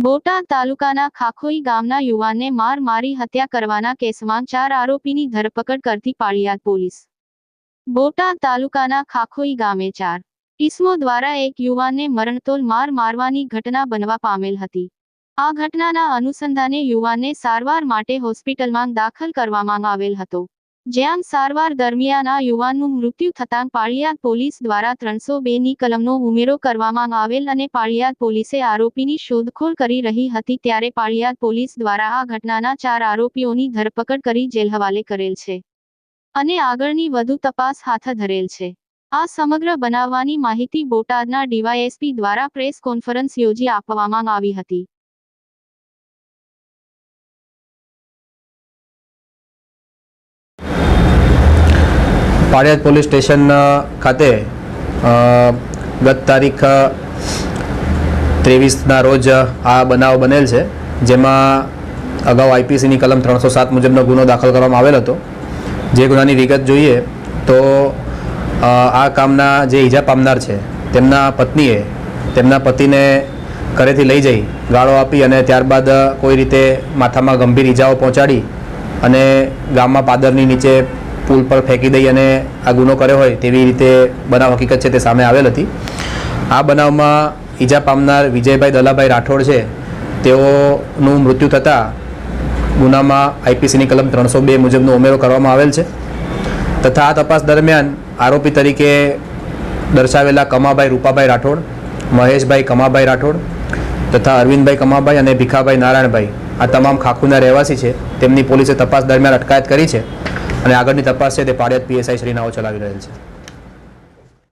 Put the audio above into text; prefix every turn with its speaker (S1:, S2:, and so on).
S1: બોટાદ તાલુકાના ખાખોઈ ગામના યુવાનને માર મારી હત્યા કરવાના કેસમાં 4 આરોપીની ધરપકડ કરતી પાળિયાદ પોલીસ। બોટાદ તાલુકાના ખાખોઈ ગામે 4 ઈસમો દ્વારા એક યુવાનને મરણતોલ માર મારવાની ઘટના બનવા પામેલ હતી। આ ઘટનાના અનુસંધાને યુવાનને સારવાર માટે હોસ્પિટલમાં દાખલ કરવામાં આવેલ હતો, જ્યાં સારવાર દરમિયાન આ યુવાનનું મૃત્યુ થતાં પાળિયાદ પોલીસ દ્વારા 302ની કલમનો ઉમેરો કરવામાં આવેલ અને પાળિયાદ પોલીસે આરોપીની શોધખોળ કરી રહી હતી। ત્યારે પાળિયાદ પોલીસ દ્વારા આ ઘટનાના 4 આરોપીઓની ધરપકડ કરી જેલ હવાલે કરેલ છે અને આગળની વધુ તપાસ હાથ ધરેલ છે। આ સમગ્ર બનાવવાની માહિતી બોટાદના ડીવાયએસપી દ્વારા પ્રેસ કોન્ફરન્સ યોજી આપવામાં આવી હતી।
S2: પાળિયાદ પોલીસ સ્ટેશન ખાતે ગત તારીખ 23ના રોજ આ બનાવ બનેલ છે, જેમાં અગાઉ આઈપીસીની કલમ 307 મુજબનો ગુનો દાખલ કરવામાં આવેલ હતો। જે ગુનાની વિગત જોઈએ તો આ કામના જે ઈજા પામનાર છે તેમના પત્નીએ તેમના પતિને ઘરેથી લઈ જઈ ગાળો આપી અને ત્યારબાદ કોઈ રીતે માથામાં ગંભીર ઈજાઓ પહોંચાડી અને ગામમાં પાદરની નીચે પુલ પર ફેંકી દઈ અને આ ગુનો કર્યો હોય તેવી રીતે બનાવ હકીકત છે તે સામે આવેલ હતી। આ બનાવમાં ઈજા પામનાર વિજયભાઈ દલાભાઈ રાઠોડ છે, તેઓનું મૃત્યુ થતાં ગુનામાં આઈપીસીની કલમ 302 મુજબનો ઉમેરો કરવામાં આવેલ છે તથા આ તપાસ દરમિયાન આરોપી તરીકે દર્શાવેલા કમાભાઈ રૂપાભાઈ રાઠોડ, મહેશભાઈ કમાભાઈ રાઠોડ તથા અરવિંદભાઈ કમાભાઈ અને ભીખાભાઈ નારાયણભાઈ આ તમામ ખાખુના રહેવાસી છે। તેમની પોલીસે તપાસ દરમિયાન અટકાયત કરી છે અને આગળની તપાસ છે તે પાળિયાદ પીએસઆઈ શ્રી નાઓ ચલાવી રહેલ છે।